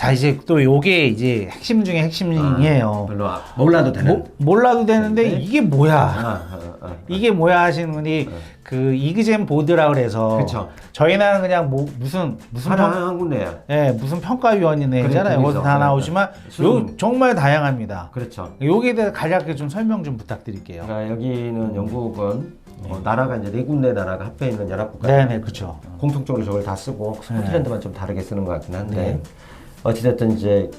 자, 이제 또 요게 이제 핵심 중에 핵심이에요. 별로 몰라도 되는. 몰라도 되는데 네. 이게 뭐야? 이게 뭐야 하시는 분이 그 이그젠 보드라 그래서 그쵸. 저희는 그냥 무슨 한 군데야. 예, 무슨 평가위원이네 그래, 잖아요. 거기서. 여기서 다 나오지만 요 정말 다양합니다. 그렇죠. 요기에 대해서 간략하게 좀 설명 좀 부탁드릴게요. 그러니까 여기는 영국은 나라가 이제 네 군데 나라가 합해 있는 연합국가. 네네, 그렇죠. 공통적으로 저걸 다 쓰고 스코틀랜드만 좀 다르게 쓰는 것 같긴 한데 네. 어찌됐든 이제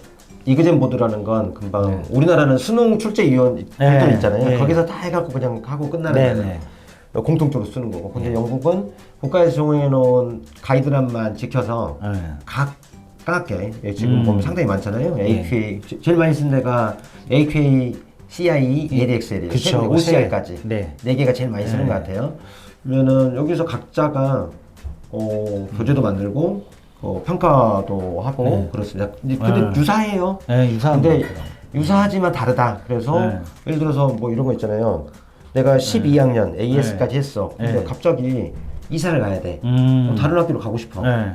이그젠 보드라는 건 금방 우리나라는 수능 출제위원 네. 활동 있잖아요. 네. 거기서 다 해갖고 그냥 하고 끝나는 네, 거예요. 네. 공통적으로 쓰는 거고. 근데 영국은 국가에서 정해 놓은 가이드라인만 지켜서 각각게 지금 보면 상당히 많잖아요. AQA 제일 많이 쓴 데가 AQA, CIE, ADXL이에요. 그쵸. OCR까지 네. 네 개가 제일 많이 쓰는 것 같아요. 그러면은 여기서 각자가 교재도 만들고 평가도 하고 그렇습니다. 근데 유사해요. 네, 유사한 근데 것 같아요. 유사하지만 다르다. 그래서 네. 예를 들어서 뭐 이런 거 있잖아요. 내가 12학년 AS까지 했어. 근데 네. 갑자기 이사를 가야 돼. 그럼 다른 학교로 가고 싶어. 네.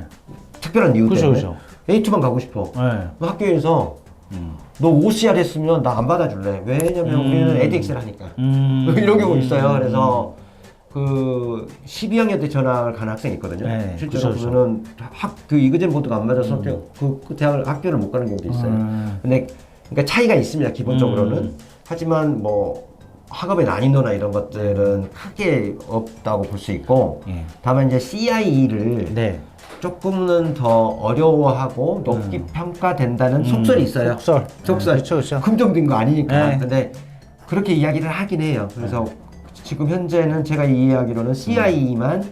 특별한 이유 그죠, 때문에. 그죠. A2만 가고 싶어. 네. 그 학교에서 너 OCR 했으면 나 안 받아줄래. 왜냐면 우리는 ADX를 하니까. 이런 경우 있어요. 그래서 그 12학년 때 전학을 간 학생이 있거든요. 네, 실제로 그쵸, 그거는 그 이그젠 보드가 안 맞아서 그 대학을 학교를 못 가는 경우도 있어요. 근데 그러니까 차이가 있습니다. 기본적으로는. 하지만 뭐 학업의 난이도나 이런 것들은 크게 없다고 볼 수 있고 다만 이제 CIE를 네. 조금은 더 어려워하고 높게 평가된다는 속설이 있어요. 속설. 그렇죠, 그렇죠. 긍정된 거 아니니까. 네. 근데 그렇게 이야기를 하긴 해요. 그래서 지금 현재는 제가 이해하기로는 CIE만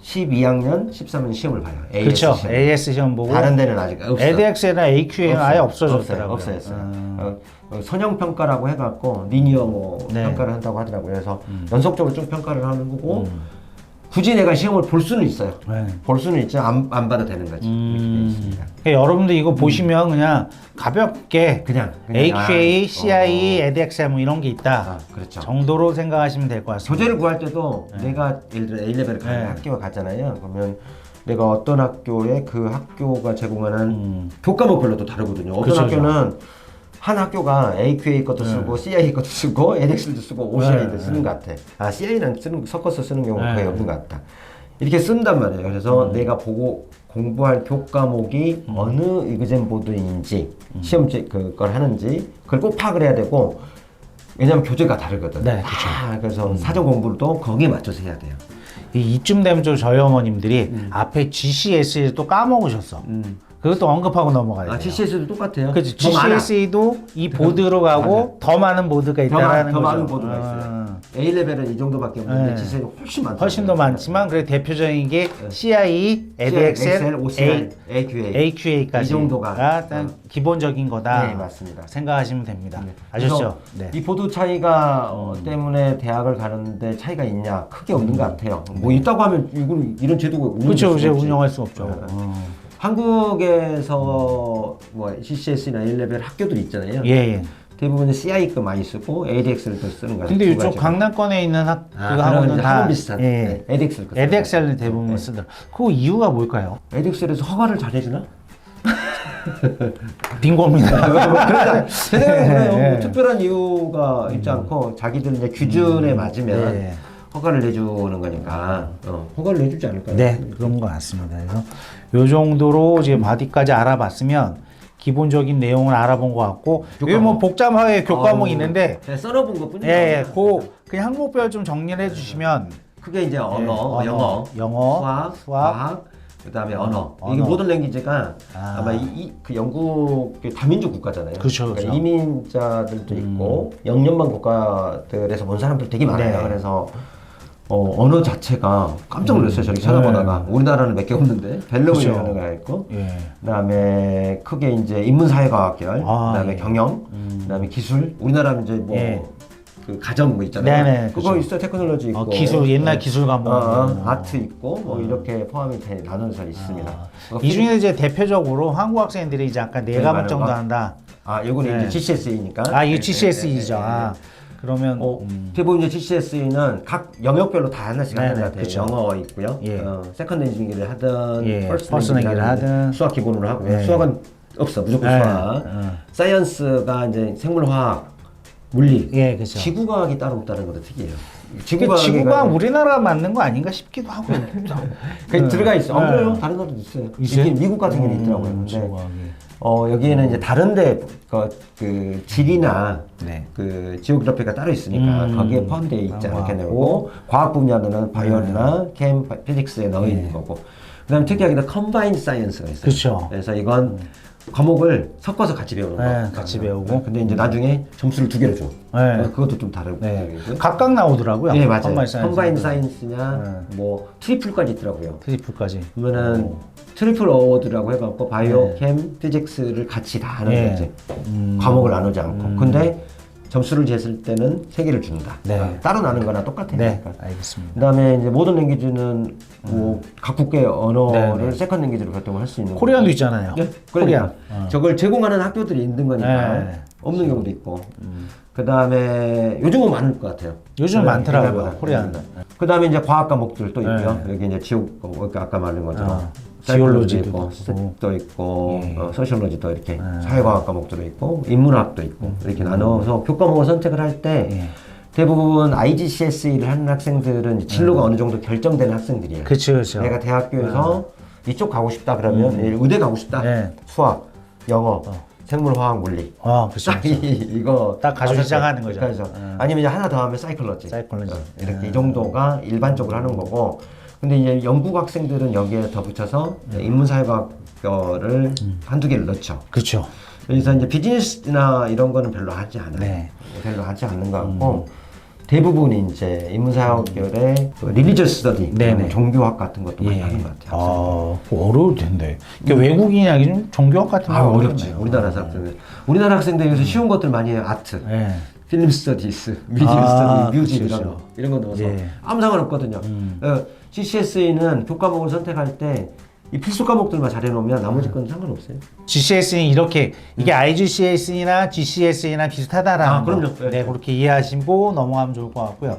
12학년, 13학년 시험을 봐요. AS 그렇죠. 시험. AS 시험 보고 다른 데는 아직 없어요. ADX나 AQA는 아예 없어졌더라고요. 없어졌어요. 선형 평가라고 해갖고 리니어 뭐 네. 평가를 한다고 하더라고요. 그래서 연속적으로 쭉 평가를 하는 거고 굳이 내가 시험을 볼 수는 있어요. 네. 볼 수는 있지 안 봐도 되는 거지. 이렇게 돼 있습니다. 그러니까 여러분들 이거 보시면 그냥 가볍게 그냥 AQA, CIE, ADX 뭐 이런 게 있다 그렇죠. 정도로 생각하시면 될 것 같습니다. 교재를 구할 때도 내가 예를 들어 A레벨을 가는 학교에 갔잖아요. 그러면 내가 어떤 학교에 그 학교가 제공하는 교과목별로도 다르거든요. 어떤 그쵸, 학교는 한 학교가 AQA 것도 쓰고 CIE 것도 쓰고 ADX도 쓰고 OCI도 쓰는 것 같아. CIE랑 섞어서 쓰는 경우는 거의 없는 것 같다. 이렇게 쓴단 말이에요. 그래서 내가 보고 공부할 교과목이 어느 이그젠 보드인지 시험지 그걸 하는지 그걸 꼭 파악을 해야 되고 왜냐면 교재가 다르거든. 네, 그렇죠. 그래서 사전 공부를 또 거기에 맞춰서 해야 돼요. 이쯤 되면 좀 저희 어머님들이 앞에 GCSE를 또 까먹으셨어. 그것도 언급하고 넘어가야 돼요. GCS도 똑같아요. 그렇지. 더 많아. GCSE도 이 보드로 가고 더 많은 보드가 있다라는 더 거죠. 많은 보드가 있어요. A 레벨은 이 정도밖에 없는데 GCS는 훨씬 많다. 훨씬 더 많지만 그래 대표적인 게 CIE, ADXL, OCR, AQA AQA까지 이 정도가 일단 기본적인 거다. 네, 맞습니다. 생각하시면 됩니다. 네. 아셨죠? 그래서 이 보드 차이가 때문에 대학을 가는데 차이가 있냐? 크게 없는 것 같아요. 뭐 있다고 하면 이런 제도가 그렇죠. 이제 없지. 운영할 수 없죠. 한국에서 뭐 CCS나 A 레벨 학교들이 있잖아요. 예. 대부분 CI 거 많이 쓰고 ADX를 더 쓰는 거예요. 근데 이쪽 강남권에 있는 그거 하고는 다 학원 비슷한 ADX를 ADXL을 대부분 쓰더라. 그 이유가 뭘까요? ADXL에서 허가를 잘 해주나? 빙고입니다. 제 생각엔 그래요. 뭐 특별한 이유가 있지 않고 자기들 이제 규준에 맞으면 허가를 내주는 거니까 허가를 내주지 않을까요? 네, 그런 것 같습니다. 그래서 요 정도로 이제 바디까지 알아봤으면 기본적인 내용을 알아본 것 같고 여기 뭐 복잡하게 교과목이 있는데 써놓은 것뿐이죠. 그냥 항목별 좀 정리를 해주시면 크게 이제 영어, 수학, 과학, 그다음에 언어. 이게 모든 랭귀지가 아마 그 영국 다민족 국가잖아요. 그렇죠. 그러니까 이민자들도 있고 영연방 국가들에서 온 사람들 되게 많아요. 그래서 언어 자체가 깜짝 놀랐어요. 저기 찾아보다가 우리나라는 몇 개 없는데 벨로이라는 거 있고, 그다음에 크게 이제 인문사회과학계열, 그다음에 경영, 그다음에 기술. 우리나라는 이제 뭐 그 가정 뭐 있잖아요. 네네, 그거 그렇죠. 있어 테크놀로지 있고, 기술 옛날 기술 과목, 아트 있고 뭐 이렇게 포함이 나눠져 있습니다. 이 중에 이제 대표적으로 한국 학생들이 이제 아까 네 과목 정도 한다. 요거는 이제 GCSE니까. 이거 GCSE죠. 그러면 대부분 이제 GCSE는 각 영역별로 다 하나씩 하는 것 같아요. 그쵸. 영어 있고요. 세컨드 랭귀지를 하든 퍼스트 랭귀지를 하든 수학 기본으로 하고요. 수학은 없어. 무조건 네. 수학. 사이언스가 이제 생물화학, 물리, 예, 그렇죠. 지구과학이 따로 없다는 것도 특이해요. 지구과학 우리나라 맞는 거 아닌가 싶기도 하고. 그 들어가 있어. 안 네. 그래요? 다른 나라도 있어요. 있어요? 있긴 미국 같은 경우는 있더라고요. 근데 지구과학이. 여기에는 이제 다른데 그 지리나 네. 그 지오그래피가 따로 있으니까 거기에 포함되어 있지 아, 않겠냐고. 과학 분야는 바이오나 캠, 피직스에 넣어 있는 거고. 그다음에 특이하게도 컴바인드 사이언스가 있어요. 그렇죠. 그래서 이건 과목을 섞어서 같이 배우는 네, 거. 같이 배우고. 근데 이제 나중에 점수를 2개로 줘. 네. 그것도 좀 다르고. 네. 각각 나오더라고요. 네, 맞아요. 컴바인드 컴바인드 사이언스. 사이언스냐, 뭐 트리플까지 있더라고요. 트리플까지. 그러면은 트리플 어워드라고 해갖고 바이오, 캠, 피직스를 같이 다 하는 네. 거지. 과목을 나누지 않고. 근데 점수를 쟀을 때는 3개를 준다. 네. 따로 나눈 거나 똑같아요. 네, 그러니까. 알겠습니다. 그다음에 이제 모든 랭귀지는 뭐 각 국가의 언어를 네, 네. 세컨 랭귀지로 결정을 할 수 있는 코리안도 거고. 있잖아요. 네, 코리안. 그러니까 저걸 제공하는 학교들이 있는 거니까 네. 없는 경우도 있고. 그다음에 요즘은 많을 것 같아요. 요즘 많더라고요, 옛날보다. 코리안. 그다음에 이제 과학 과목들 또 있고요. 네. 여기 이제 지옥 아까 말한 것처럼 지올로지도 있고, 있고. 스태틱도 있고, 예. 소시올로지도 이렇게 사회과학 과목들도 있고, 인문학도 있고 이렇게 나눠서 교과목을 선택을 할 때 예. 대부분 IGCSE를 하는 학생들은 진로가 어느 정도 결정되는 학생들이에요. 그렇죠, 그렇죠. 내가 대학교에서 이쪽 가고 싶다 그러면 의대 가고 싶다. 네. 수학, 영어, 생물화학, 물리. 그렇죠. 딱 이거 딱 가지고 시작하는 거죠. 그래서 아니면 이제 하나 더 하면 사이클러지. 이렇게 이 정도가 일반적으로 하는 거고. 근데 이제 영국 학생들은 여기에 더 붙여서 인문사회과학을 한두 개를 넣죠. 그렇죠. 그래서 이제 비즈니스나 이런 거는 별로 하지 않아요. 네. 별로 하지 않는 것 같고 대부분이 이제 인문사회학결의 리리저스 스터디, 네네. 종교학 같은 것도 많이 하는 것 같아요. 어려울 텐데. 그러니까 외국인이 하기 좀 종교학 같은 거 어렵지. 우리나라 학생들. 우리나라 학생들 여기서 쉬운 것들 많이 해요. 아트. 네. 필름 스터디스, 미디어 스터디, 뮤직 그쵸, 이런 거 넣어서 예. 아무 상관없거든요. GCSE는 교과목을 선택할 때 이 필수 과목들만 잘 해놓으면 나머지 건 상관없어요. GCSE 이렇게 이게 IGCSE나 GCSE나 비슷하다라는 그럼요. 거. 네, 그렇게 이해하시고 넘어가면 좋을 것 같고요.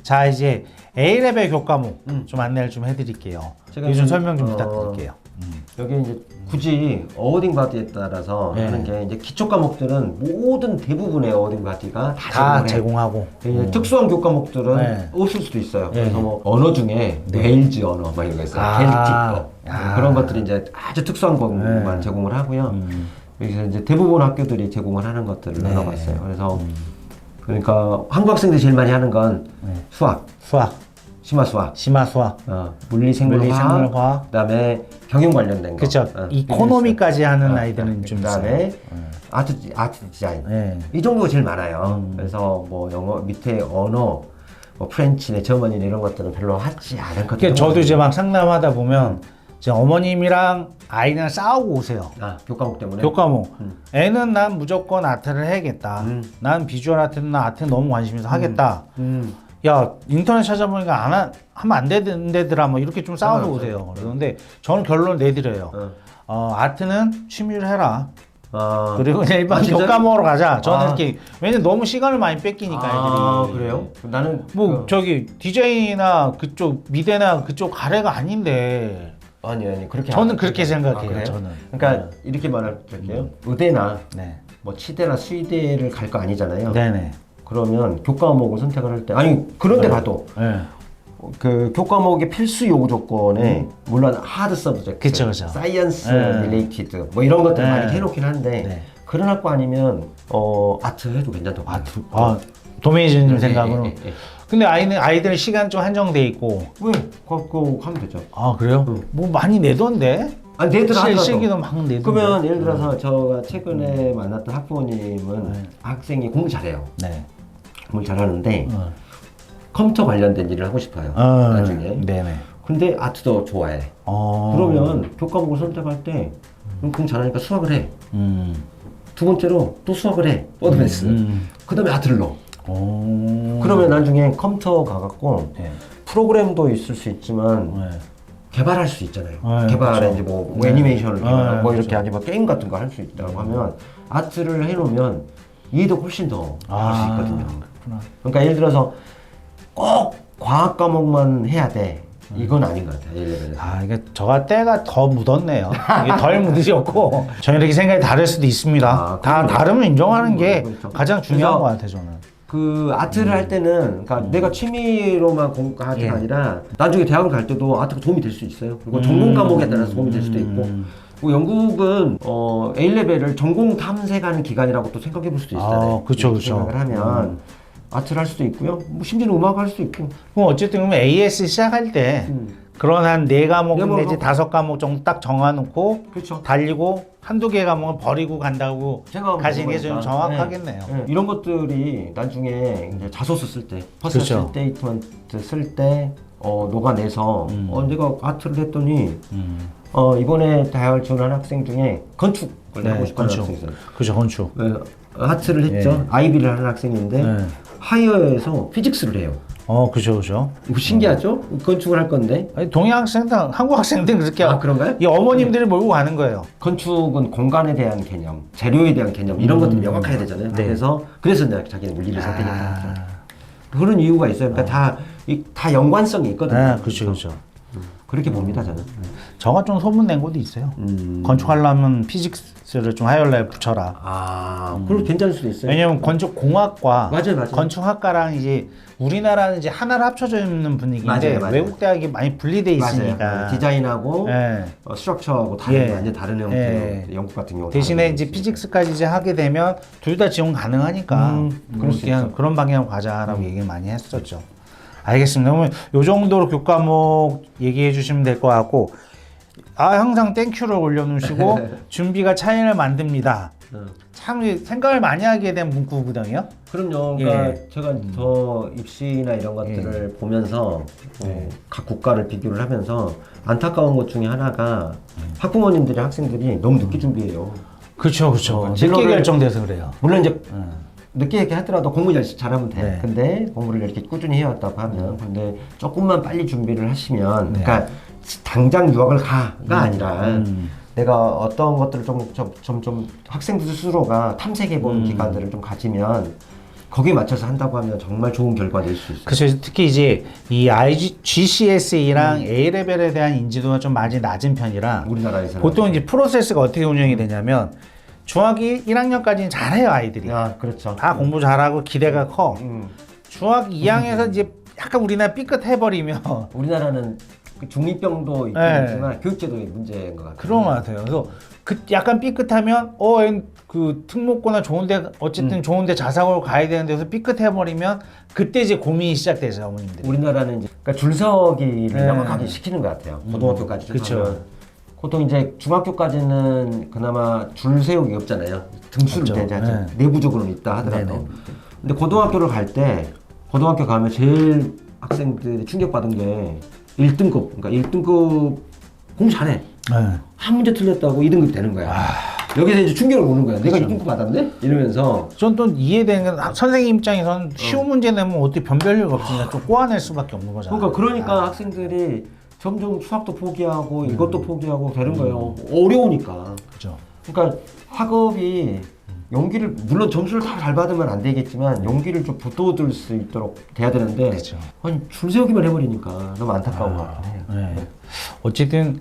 자, 이제 A레벨 교과목 좀 안내를 좀 해드릴게요. 제가 요즘 좀, 설명 좀 부탁드릴게요. 여기 이제 굳이 어워딩 바디에 따라서 네. 하는 게 이제 기초 과목들은 모든 대부분의 어워딩 바디가 다 다 제공하고. 이제 특수한 교과목들은 네. 없을 수도 있어요. 네. 그래서 뭐 언어 중에 웨일즈 언어 막 이런 거 있어요. 켈틱 거. 그런 것들이 이제 아주 특수한 것만 제공을 하고요. 여기서 이제 대부분 학교들이 제공을 하는 것들을 나눠봤어요. 그래서 그러니까 한국 학생들이 제일 많이 하는 건 수학, 심화 수학, 물리, 생물화학, 그다음에 경영 관련된 거. 그렇죠. 이코노미까지 하는 아이들은 좀 그다음에 있어요. 아트 디자인. 네. 이 정도가 제일 많아요. 그래서 뭐 영어 밑에 언어, 뭐 프렌치네, 저머니네 이런 것들은 별로 하지 않은 것들. 그러니까 저도 이제 막 상담하다 보면 이제 어머님이랑 아이랑 싸우고 오세요. 교과목 때문에. 교과목. 애는 난 무조건 아트를 해야겠다. 난 비주얼 아트는 아트 너무 관심 있어 하겠다. 야, 인터넷 찾아보니까 하면 안 되더라. 뭐 이렇게 좀 싸워서 오세요. 그런데 저는 결론 내드려요. 아트는 취미를 해라. 그리고 그냥 일반 교과목으로 가자. 저는 이렇게 왜냐면 너무 시간을 많이 뺏기니까 애들이. 그래요? 나는 뭐 저기 디자인이나 그쪽 미대나 그쪽 가래가 아닌데. 아니 그렇게 저는 그렇게 생각해요. 그래요? 저는. 그러니까 이렇게 말할게요. 의대나 네. 뭐 치대나 수의대를 갈 거 아니잖아요. 네네. 그러면 교과목을 선택을 할 때 그런데 가도 네. 그 교과목의 필수 요구 조건에 물론 하드 서브젝트, 그쵸. 사이언스 릴레이티드 뭐 이런 것들 많이 해놓긴 한데 네. 그런 학과 아니면 아트 해도 괜찮다고. 도메이즈님 생각으로. 근데 아이들 시간 좀 한정돼 있고. 왜? 그거 하면 되죠. 그래요? 뭐 많이 내던데? 내들 하더라도. 실기도 막 내던데. 그러면 예를 들어서 제가 최근에 만났던 학부모님은 학생이 공부 잘해요. 네. 공부 잘하는데 컴퓨터 관련된 일을 하고 싶어요. 나중에. 네네. 근데 아트도 좋아해. 그러면 교과목을 선택할 때 공부 잘하니까 수학을 해. 두 번째로 또 수학을 해. 어드밴스. 그 다음에 아트를 넣어. 그러면 나중에 컴퓨터 가갖고 프로그램도 있을 수 있지만 개발할 수 있잖아요. 개발에 그렇죠. 이제 뭐 애니메이션을 개발하고 뭐 이렇게 그렇죠. 아니면 게임 같은 거 할 수 있다고 하면 아트를 해놓으면 이해도 훨씬 더 할 수 있거든요. 그렇구나. 그러니까 예를 들어서 꼭 과학 과목만 해야 돼. 이건 아닌 것 같아요. A-레벨은. 아, 이게 저가 때가 더 묻었네요. 이게 덜 묻으셨고 저는 이렇게 생각이 다를 수도 있습니다. 아, 다 그럼요. 다르면 인정하는 게 그렇죠. 가장 중요한 그래서 것 같아요, 저는. 그 아트를 할 때는 그러니까 내가 취미로만 공부가 하는 게 아니라 나중에 대학을 갈 때도 아트가 도움이 될 수 있어요. 그리고 전공 과목에 따라서 도움이 될 수도 있고. 그리고 영국은 A-레벨을 전공 탐색하는 기간이라고 또 생각해 볼 수도 있어요. 아, 그쵸, 그쵸. 생각을 하면 아트를 할 수도 있고요. 뭐 심지어는 음악 할 수도 있고. 그럼 어쨌든 그러면 AS 시작할 때 그런 한 4과목 네 내지 과목. 5과목 정도 딱 정해놓고 그렇죠. 달리고 한두 개 과목을 버리고 간다고 생각하면 가시는 게 되는 좀 거니까. 정확하겠네요. 네. 이런 것들이 나중에 이제 자소서 쓸 때, 그렇죠. 퍼스널 스테이트먼트 쓸 때 녹아내서 내가 아트를 했더니 이번에 대학을 지원한 학생 중에 건축을 하고 싶어하는 학생이 있어요. 그죠, 건축. 네, 아트를 했죠. 아이비를 하는 학생인데 네. 하이어에서 피직스를 해요. 그죠, 그죠. 이거 신기하죠? 건축을 할 건데 아니, 동양 학생들, 한국 학생들 그렇게 아, 그런가요? 이 어머님들이 몰고 가는 거예요. 건축은 공간에 대한 개념, 재료에 대한 개념 이런 것들이 명확해야 되잖아요. 네. 그래서 내가 자기는 물리를 선택했다. 그런 이유가 있어요. 그러니까 다 연관성이 있거든요. 네, 그렇죠, 그렇죠. 그렇게 봅니다, 저는. 저가 좀 소문낸 곳도 있어요. 건축하려면 피직스를 좀 하이얼라에 붙여라. 그럼 괜찮을 수도 있어요. 왜냐면 건축공학과, 맞아요. 건축학과랑 이제 우리나라는 이제 하나로 합쳐져 있는 분위기인데 맞아요. 외국 대학이 많이 분리돼 있으니까. 맞아요. 디자인하고 예. 스트럭처하고 완전 다른 형태의 영국 같은 경우 대신에 이제 피직스까지 이제 하게 되면 둘 다 지원 가능하니까 그럴 수 있죠. 그런 방향으로 가자라고 얘기를 많이 했었죠. 알겠습니다. 그러면 요 정도로 교과목 얘기해 주시면 될 것 같고, 항상 땡큐를 올려놓으시고 준비가 차이를 만듭니다. 참 생각을 많이 하게 된 문구거든요. 그럼요. 그러니까 예. 제가 저 입시나 이런 것들을 보면서 각 국가를 비교를 하면서 안타까운 것 중에 하나가 학부모님들이 학생들이 너무 늦게 준비해요. 그렇죠, 그렇죠. 늦게 진로를- 결정돼서 그래요. 물론 이제 늦게 이렇게 하더라도 공부 열심히 잘하면 돼. 네. 근데 공부를 이렇게 꾸준히 해왔다고 하면, 근데 조금만 빨리 준비를 하시면, 그러니까 당장 유학을 가가 아니라 내가 어떤 것들을 좀 학생들 스스로가 탐색해보는 기간들을 좀 가지면 거기에 맞춰서 한다고 하면 정말 좋은 결과 낼 수 있어요. 그래서 특히 이제 이 GCSE랑 A 레벨에 대한 인지도가 좀 많이 낮은 편이라 우리나라에서는 보통 이제 프로세스가 어떻게 운영이 되냐면 중학교 1학년까지는 잘해요, 아이들이. 그렇죠. 다 공부 잘하고 기대가 커. 중학 2학년에서 이제 약간 우리나라 삐끗해버리면 우리나라는 그 중2병도 있긴 네. 있지만 교육제도의 문제인 것 같아요. 그런 것 같아요. 그래서 약간 삐끗하면 그 특목고나 좋은데 어쨌든 좋은데 자사고로 가야 되는 데서 삐끗해버리면 그때 이제 고민이 시작되죠, 어머님들이. 우리나라는 이제 그러니까 줄서기를 네. 명확하게 시키는 것 같아요. 고등학교까지 쭉 그쵸. 하면. 보통 이제 중학교까지는 그나마 줄 세우기 없잖아요. 등수를 없죠. 대자 네. 내부적으로는 있다 하더라도. 네네. 근데 고등학교를 갈 때 고등학교 가면 제일 학생들이 충격받은 게 1등급, 그러니까 1등급 공부 잘해. 네. 한 문제 틀렸다고 2등급이 되는 거야. 여기서 이제 충격을 오는 거야. 내가 2등급 받았네? 이러면서. 전 또 이해되는 건 선생님 입장에서는 쉬운 문제 내면 어떻게 변별력 없으니까 좀 꼬아낼 수밖에 없는 거잖아요. 그러니까 학생들이 점점 수학도 포기하고 이것도 포기하고 되는 거예요. 어려우니까. 그죠. 그러니까 학업이 용기를 물론 점수를 다 잘 받으면 안 되겠지만 용기를 좀 붙어들 수 있도록 돼야 되는데 그렇죠. 아니 줄 세우기만 해버리니까 너무 안타까운 것 같긴 해요. 네. 어쨌든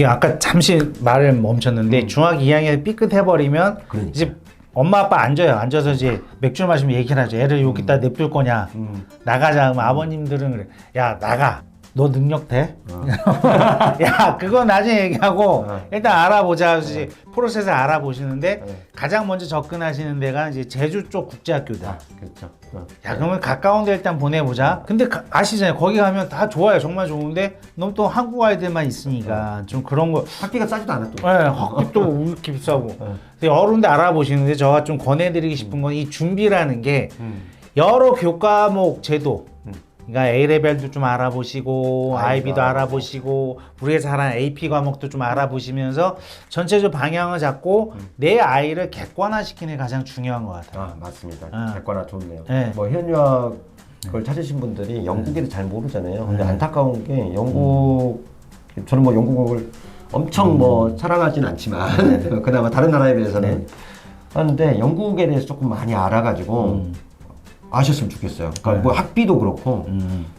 아까 잠시 말을 멈췄는데 중학 2학년에 삐끗해버리면 그러니까. 이제 엄마 아빠 앉아서 이제 맥주 마시면 얘기를 하죠. 애를 여기다 냅둘 거냐 나가자. 그럼 아버님들은 그래, 야 나가, 너 능력 돼? 야 그건 나중에 얘기하고 일단 알아보자. 그래서 이제 프로세스 알아보시는데 가장 먼저 접근하시는 데가 이제 제주 쪽 국제학교다. 그렇죠. 야 그러면 가까운 데 일단 보내보자. 근데 아시잖아요, 거기 가면 다 좋아요, 정말 좋은데 너무 또 한국 아이들만 있으니까 좀 그런 거. 학비가 싸지도 않아 또. 네, 학비도 이렇게 비싸고. 근데 여러 군데 알아보시는데 제가 좀 권해드리고 싶은 건 이 준비라는 게 여러 교과목 제도, 그러니까 A-레벨도 좀 알아보시고 IB도 알아보시고 우리가 잘하는 AP 과목도 좀 알아보시면서 전체적 방향을 잡고 내 아이를 객관화시키는 게 가장 중요한 것 같아요. 맞습니다. 객관화 좋네요. 네. 뭐 현유학을 찾으신 분들이 영국에를 잘 모르잖아요. 근데 안타까운 게 영국, 저는 뭐 영국을 엄청 뭐 사랑하진 않지만 그나마 다른 나라에 비해서는 하는데 영국에 대해서 조금 많이 알아가지고 아셨으면 좋겠어요. 그러니까 네. 뭐 학비도 그렇고,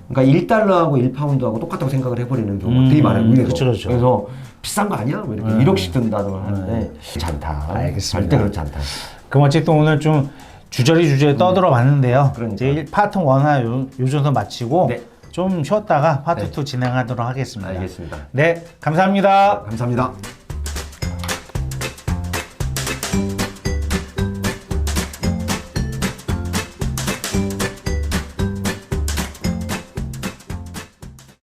그러니까 1달러하고 1파운드하고 똑같다고 생각을 해버리는 경우가 되게 많아요. 의외로. 그쵸. 그래서 비싼 거 아니야? 뭐 이렇게 1억씩 든다고 하는데 그렇지 않다. 알겠습니다. 절대 그렇지 않다. 그럼 어쨌든 오늘 좀 주저리 떠들어 봤는데요. 그러니까. 이제 파트 1화 요 정도 마치고 네. 좀 쉬었다가 파트 네. 2 진행하도록 하겠습니다. 알겠습니다. 네, 감사합니다. 감사합니다.